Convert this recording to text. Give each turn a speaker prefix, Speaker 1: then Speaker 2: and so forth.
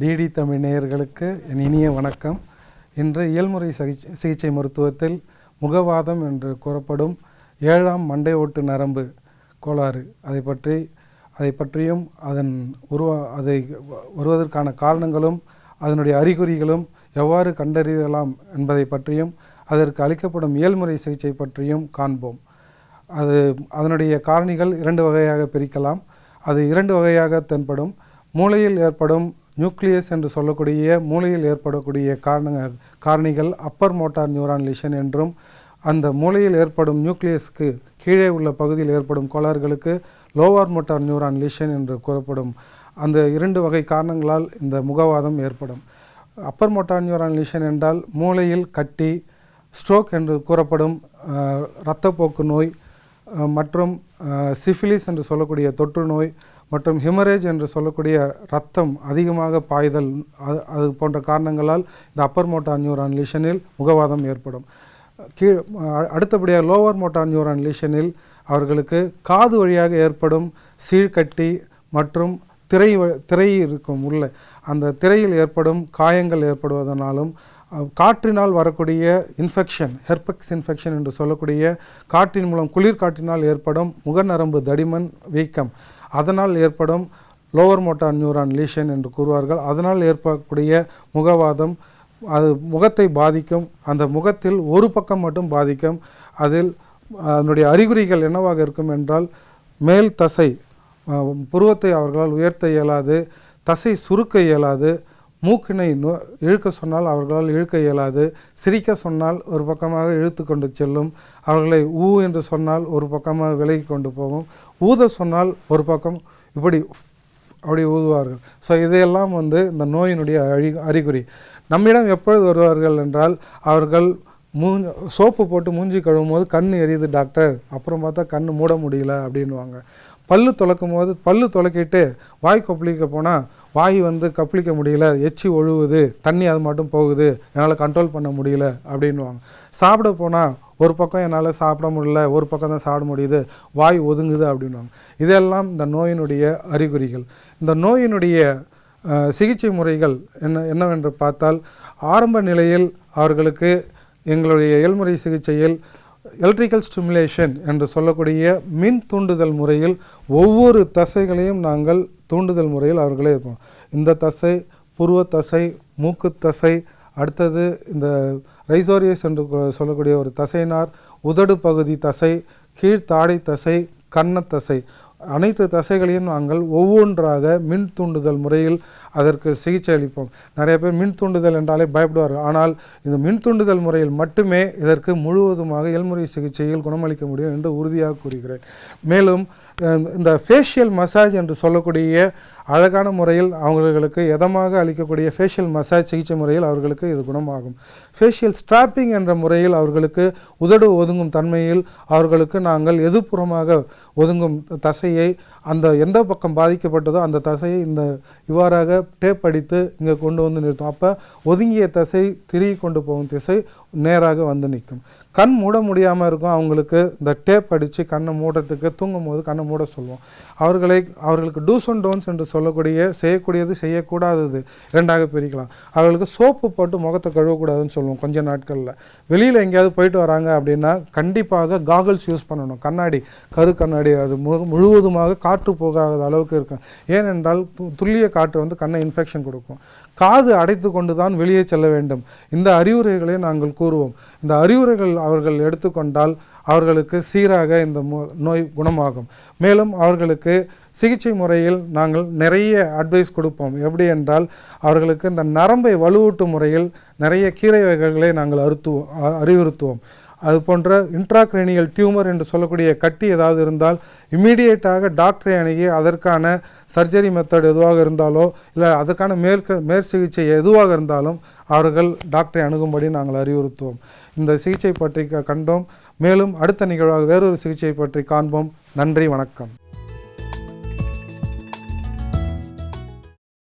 Speaker 1: DD Tamil நேயர்களுக்கு என் இனிய வணக்கம். இன்று இயல்முறை சிகிச்சை மருத்துவத்தில் முகவாதம் என்று கூறப்படும் 7ஆம் மண்டை ஓட்டு நரம்பு கோளாறு அதை பற்றியும் அதை வருவதற்கான காரணங்களும் அதனுடைய அறிகுறிகளும் எவ்வாறு கண்டறியலாம் என்பதை பற்றியும் அதற்கு அளிக்கப்படும் இயல்முறை சிகிச்சை பற்றியும் காண்போம். அதனுடைய காரணிகள் 2 வகையாக பிரிக்கலாம். அது 2 வகையாக தென்படும். மூளையில் ஏற்படும் நியூக்ளியஸ் என்று சொல்லக்கூடிய மூளையில் ஏற்படக்கூடிய காரணிகள் அப்பர் மோட்டார் நியூரான் லீஷன் என்றும், அந்த மூளையில் ஏற்படும் நியூக்ளியஸ்க்கு கீழே உள்ள பகுதியில் ஏற்படும் கோளாறுகளுக்கு லோவர் மோட்டார் நியூரான் லீஷன் என்று கூறப்படும். அந்த 2 வகை காரணங்களால் இந்த முகவாதம் ஏற்படும். அப்பர் மோட்டார் நியூரான் லீஷன் என்றால் மூளையில் கட்டி, ஸ்ட்ரோக் என்று கூறப்படும் இரத்தப்போக்கு நோய் மற்றும் சிஃபிலிஸ் என்று சொல்லக்கூடிய தொற்று நோய் மற்றும் ஹெமரேஜ் என்று சொல்லக்கூடிய இரத்தம் அதிகமாக பாய்தல், அது போன்ற காரணங்களால் இந்த அப்பர் மோட்டார் நியூரான் லீஷனில் முகவாதம் ஏற்படும். அடுத்தபடியாக லோவர் மோட்டார் நியூரான் லீஷனில் அவர்களுக்கு காது வழியாக ஏற்படும் சீழ்கட்டி மற்றும் திரை இருக்கும் உள்ள அந்த திரையில் ஏற்படும் காயங்கள் ஏற்படுவதனாலும், காற்றினால் வரக்கூடிய இன்ஃபெக்ஷன், ஹெர்பெக்ஸ் இன்ஃபெக்ஷன் என்று சொல்லக்கூடிய காற்றின் மூலம் குளிர்காற்றினால் ஏற்படும் முகநரம்பு தடிமன் வீக்கம், அதனால் ஏற்படும் லோவர் மோட்டார் நியூரான் லீஷன் என்று கூறுவார்கள். அதனால் ஏற்படக்கூடிய முகவாதம் அது முகத்தை பாதிக்கும். அந்த முகத்தில் ஒரு பக்கம் மட்டும் பாதிக்கும். அதனுடைய அறிகுறிகள் என்னவாக இருக்கும் என்றால், மேல் தசை புருவத்தை அவர்களால் உயர்த்த இயலாது, தசை சுருக்க இயலாது, மூக்கினை இழுக்க சொன்னால் அவர்களால் இழுக்க இயலாது, சிரிக்க சொன்னால் ஒரு பக்கமாக இழுத்து கொண்டு செல்லும், அவர்களை ஊ என்று சொன்னால் ஒரு பக்கமாக விலகி கொண்டு போகும், ஊத சொன்னால் ஒரு பக்கம் அப்படி ஊதுவார்கள். ஸோ இதையெல்லாம் இந்த நோயினுடைய அறிகுறி. நம்மிடம் எப்பொழுது வருவார்கள் என்றால், அவர்கள் சோப்பு போட்டு மூஞ்சி கழுவும் போது கண் எரியுது டாக்டர், அப்புறம் பார்த்தா கண் மூட முடியல அப்படின்வாங்க. பல்லு துளக்கும் போது பல்லு துளக்கிட்டு வாய் கொப்பளிக்க போனால் வாய் கப்பளிக்க முடியல, எச்சி ஒழுகுது, தண்ணி அது மட்டும் போகுது, என்னால் கண்ட்ரோல் பண்ண முடியல அப்படின்வாங்க. சாப்பிட போனால் ஒரு பக்கம் என்னால் சாப்பிட முடியல, ஒரு பக்கம் தான் சாப்பிட முடியுது, வாய் ஒதுங்குது அப்படின்வாங்க. இதெல்லாம் இந்த நோயினுடைய அறிகுறிகள். இந்த நோயினுடைய சிகிச்சை முறைகள் என்னவென்று பார்த்தால், ஆரம்ப நிலையில் அவர்களுக்கு எங்களுடைய இயல்முறை சிகிச்சையில் எலக்ட்ரிக்கல் ஸ்டிமுலேஷன் என்று சொல்லக்கூடிய மின் தூண்டுதல் முறையில் ஒவ்வொரு தசைகளையும் நாங்கள் தூண்டுதல் முறையில் அவர்களே இருப்போம். இந்த தசை, புருவ தசை, மூக்கு தசை, அடுத்தது இந்த ரைசோரியஸ் என்று சொல்லக்கூடிய ஒரு தசைனார், உதடு பகுதி தசை, கீழ்த்தாடை தசை, கன்னத்தசை, அனைத்து தசைகளையும் நாங்கள் ஒவ்வொன்றாக மின் தூண்டுதல் முறையில் அதற்கு சிகிச்சை அளிப்போம். நிறைய பேர் மின் தூண்டுதல் என்றாலே பயப்படுவார்கள். ஆனால் இந்த மின் தூண்டுதல் முறையில் மட்டுமே இதற்கு முழுவதுமாக இயல்முறை சிகிச்சையில் குணமளிக்க முடியும் என்று உறுதியாக கூறுகிறேன். மேலும் இந்த ஃபேஷியல் மசாஜ் என்று சொல்லக்கூடிய அழகான முறையில் அவர்களுக்கு எதமாக அளிக்கக்கூடிய ஃபேஷியல் மசாஜ் சிகிச்சை முறையில் அவர்களுக்கு இது குணமாகும். ஃபேஷியல் ஸ்ட்ராப்பிங் என்ற முறையில் அவர்களுக்கு உதடு ஒதுங்கும் தன்மையில் அவர்களுக்கு நாங்கள் எதிர்ப்புறமாக ஒதுங்கும் தசையை, அந்த எந்த பக்கம் பாதிக்கப்பட்டதோ அந்த தசையை இவ்வாறாக டேப் அடித்து இங்கே கொண்டு வந்து நிறுத்தும். அப்போ ஒதுங்கிய தசை திரும்பி கொண்டு போகும் திசை நேராக வந்து நிற்கும். கண் மூட முடியாமல் இருக்கும். அவங்களுக்கு இந்த டேப் அடித்து கண்ணை மூடுறதுக்கு தூங்கும் போது கண்ணை மூட சொல்லுவோம். அவர்களுக்கு டூஸ் அண்ட் டோன்ஸ் என்று சொல்லக்கூடிய செய்யக்கூடியது செய்யக்கூடாதது 2ஆக பிரிக்கலாம். அவர்களுக்கு சோப்பு போட்டு முகத்தை கழுவக்கூடாதுன்னு சொல்லுவோம். கொஞ்ச நாட்களில் வெளியில் எங்கேயாவது போயிட்டு வராங்க அப்படின்னா கண்டிப்பாக காகல்ஸ் யூஸ் பண்ணணும். கண்ணாடி, கண்ணாடி, அது முழுவதுமாக காற்று போகாத அளவுக்கு இருக்கும். ஏனென்றால் துல்லிய காற்று கண்ணை இன்ஃபெக்ஷன் கொடுக்கும். காது அடைத்து கொண்டு தான் வெளியே செல்ல வேண்டும். இந்த அறிவுரைகளை நாங்கள் கூறுவோம். இந்த அறிவுரைகள் அவர்கள் எடுத்துக்கொண்டால் அவர்களுக்கு சீராக இந்த நோய் குணமாகும். மேலும் அவர்களுக்கு சிகிச்சை முறையில் நாங்கள் நிறைய அட்வைஸ் கொடுப்போம். எப்படி என்றால், அவர்களுக்கு இந்த நரம்பை வலுவூட்டும் முறையில் நிறைய கீரை வகைகளை நாங்கள் அறிவுறுத்துவோம். அது போன்ற இன்ட்ராக்ரேனியல் டியூமர் என்று சொல்லக்கூடிய கட்டி ஏதாவது இருந்தால் இம்மீடியேட்டாக டாக்டரை அணுகி அதற்கான சர்ஜரி மெத்தட் எதுவாக இருந்தாலோ இல்லை அதற்கான மேற்சிகிச்சை எதுவாக இருந்தாலும் அவர்கள் டாக்டரை அணுகும்படி நாங்கள் அறிவுறுத்துவோம். இந்த சிகிச்சை பற்றி கண்டோம். மேலும் அடுத்த நிகழ்வாக வேறொரு சிகிச்சை பற்றி காண்போம். நன்றி, வணக்கம்.